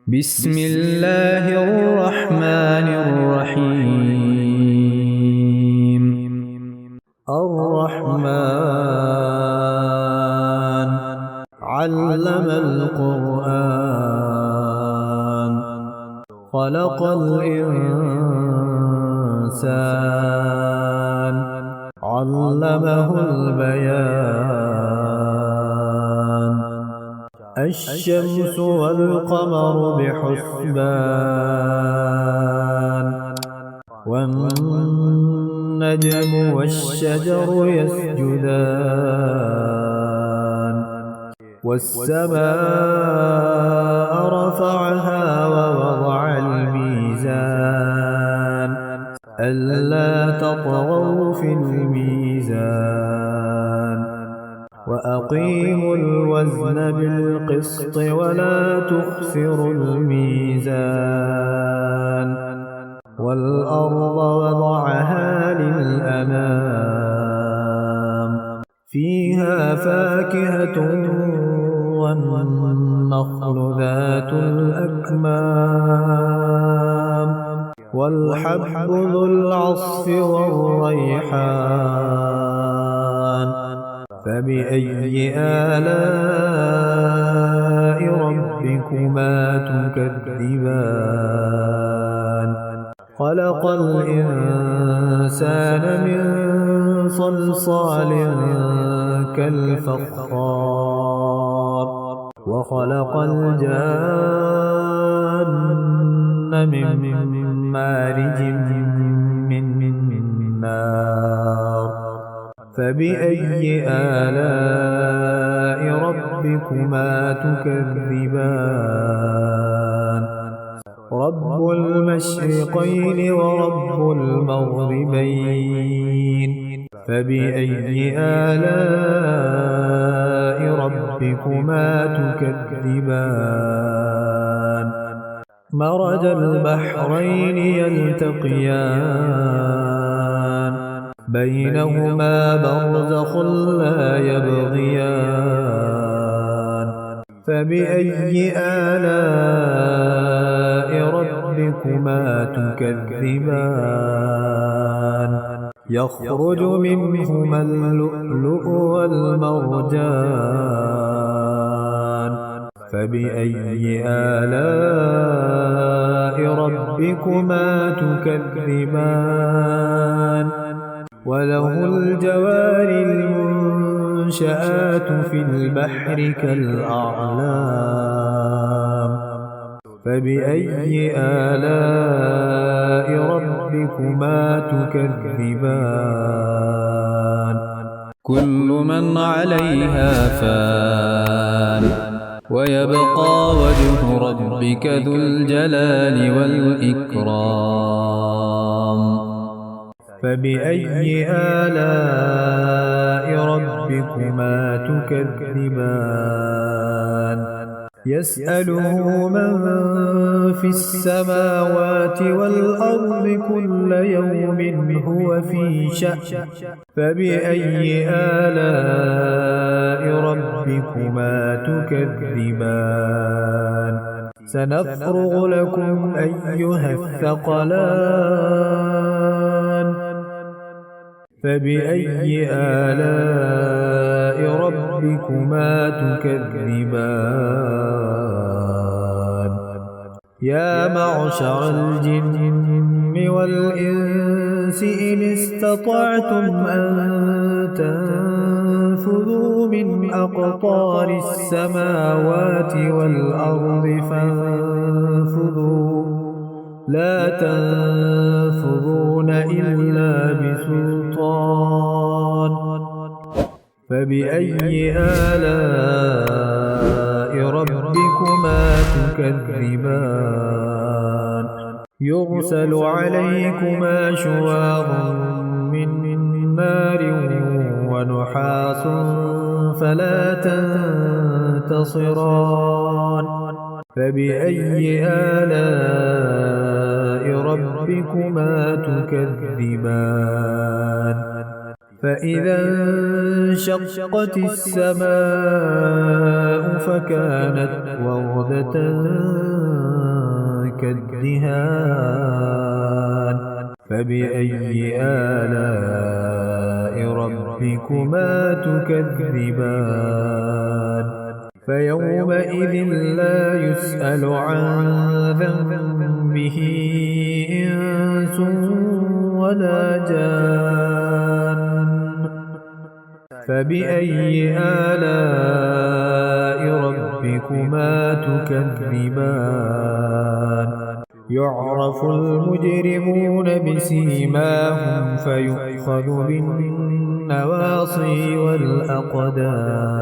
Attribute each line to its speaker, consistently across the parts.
Speaker 1: بسم الله الرحمن الرحيم. الرحمن علم القرآن خلق الإنسان علمه البيان. الشمس والقمر بحسبان والنجم والشجر يسجدان والسماء رفعها ووضع الميزان ألا تطغوا في الميزان وأقيموا الوزن بالقسط ولا تخسروا الميزان والأرض وضعها للأنام فيها فاكهة والنخل ذات الأكمام والحب ذو العصف والريحان فبأي آلاء ربكما تكذبان. خلق الإنسان من صلصال كالفخار وخلق الجان من مارج من نار فبأي آلاء ربكما تكذبان. رب المشرقين ورب المغربين فبأي آلاء ربكما تكذبان. مرج البحرين يلتقيان بينهما برزخ لا يبغيان فبأي آلاء ربكما تكذبان. يخرج منهما اللؤلؤ والمرجان فبأي آلاء ربكما تكذبان. وله الجوار المنشآت في البحر كالأعلام فبأي آلاء ربكما تكذبان. كل من عليها فان ويبقى وجه ربك ذو الجلال والإكرام فبأي آلاء ربكما تكذبان. يسأله من في السماوات والأرض كل يوم هو في شأن فبأي آلاء ربكما تكذبان. سنفرغ لكم أيها الثقلان فبأي آلاء ربكما تكذبان. يا معشر الجن والإنس إن استطعتم أن تنفذوا من أقطار السماوات والأرض فانفذوا لا تنفذون إلا بسلطان فبأي آلاء ربكما تكذبان. يرسل عليكما شواظ من نار ونحاس فلا تنتصران فبأي آلاء ربكما تكذبان. فإذا انشقت السماء فكانت وردة كالدهان فبأي آلاء ربكما تكذبان فيومئذ لا يسأل عن ذنبه إنس ولا جان فبأي آلاء ربكما تكذبان يعرف المجرمون بسيماهم فيؤخذ بالنواصي والأقدام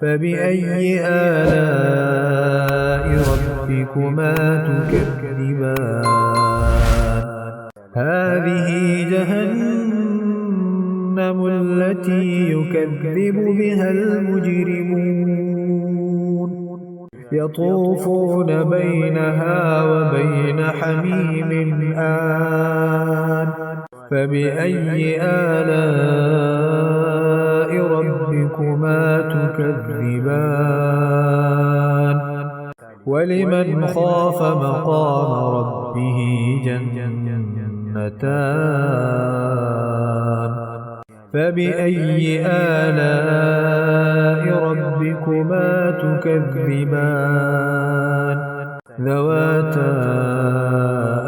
Speaker 1: فبأي آلاء ربكما تكذبان هذه جهنم التي يكذب بها المجرمون يطوفون بينها وبين حميم آن فبأي آلاء ربكما تكذبان ولمن خاف مقام ربه جنتان فبأي آلاء ربكما تكذبان ذواتا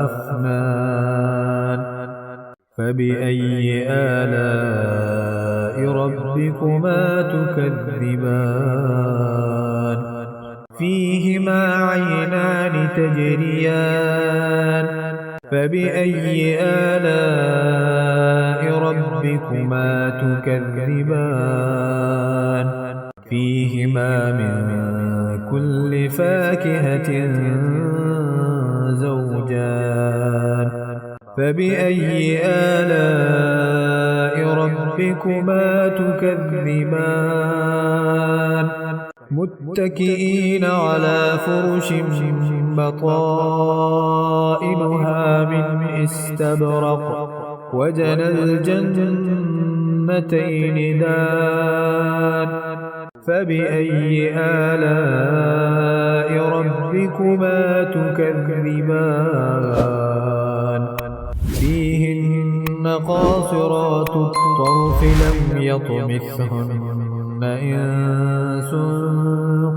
Speaker 1: أفنان فبأي آلاء ربكما تكذبان فيهما عينان تجريان فبأي آلاء ربكما تكذبان فيهما من كل فاكهة زوجان فبأي آلاء ربكما تكذبان متكئين على فرش بطائنها من استبرق وجنى الجنتين دان فبأي آلاء ربكما تكذبان فيهن قاصرات الطرف لم يطمثهن إنس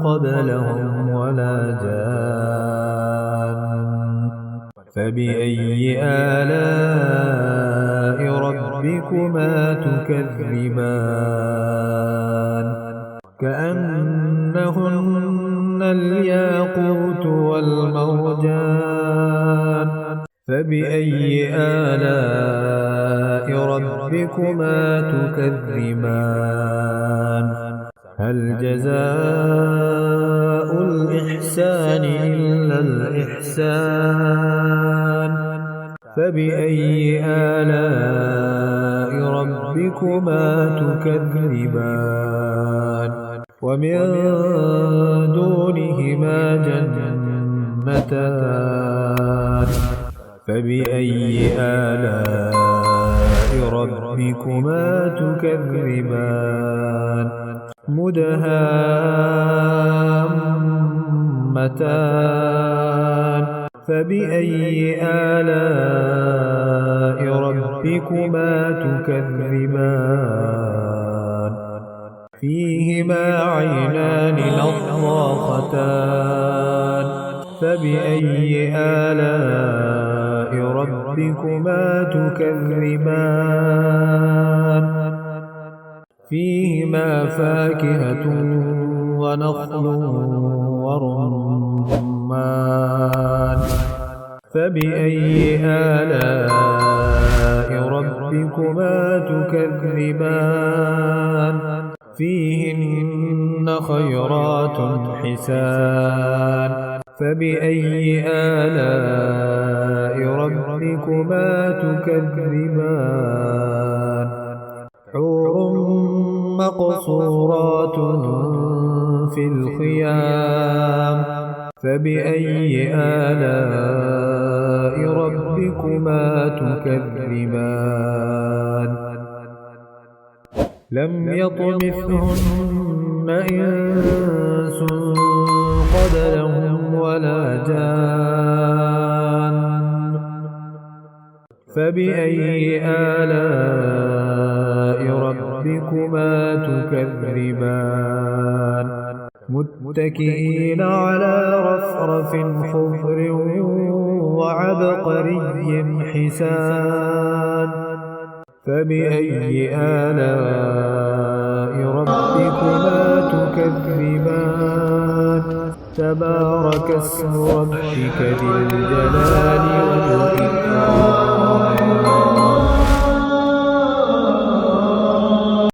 Speaker 1: قبلهم ولا جان فبأي آلاء ربكما تكذبان كأنهن الياقوت والمرجان فبأي آلاء ربكما تكذبان هل جزاء الإحسان إلا الإحسان فبأي آلاء ربكما تكذبان ومن دونهما جنتان فبأي آلاء ربكما تكذبان مدهامتان فبأي آلاء ربكما تكذبان فيهما عينان نضاختان فبأي آلاء ربكما تكذبان فيهما فاكهة ونخل ورمان فبأي آلاء ربكما تكذبان فيهن خيرات حسان فبأي آلاء ربكما تكذبان حور مقصورات في الخيام فبأي آلاء ربكما تكذبان لم يطمثهن إنس قبلهم ولا جان فبأي آلاء ربكما تكذبان متكئين على رفرف خضر وعبقري حسان فبأي آلاء ربكما تكذبان تبارك اسم ربك ذي الجلال والإكرام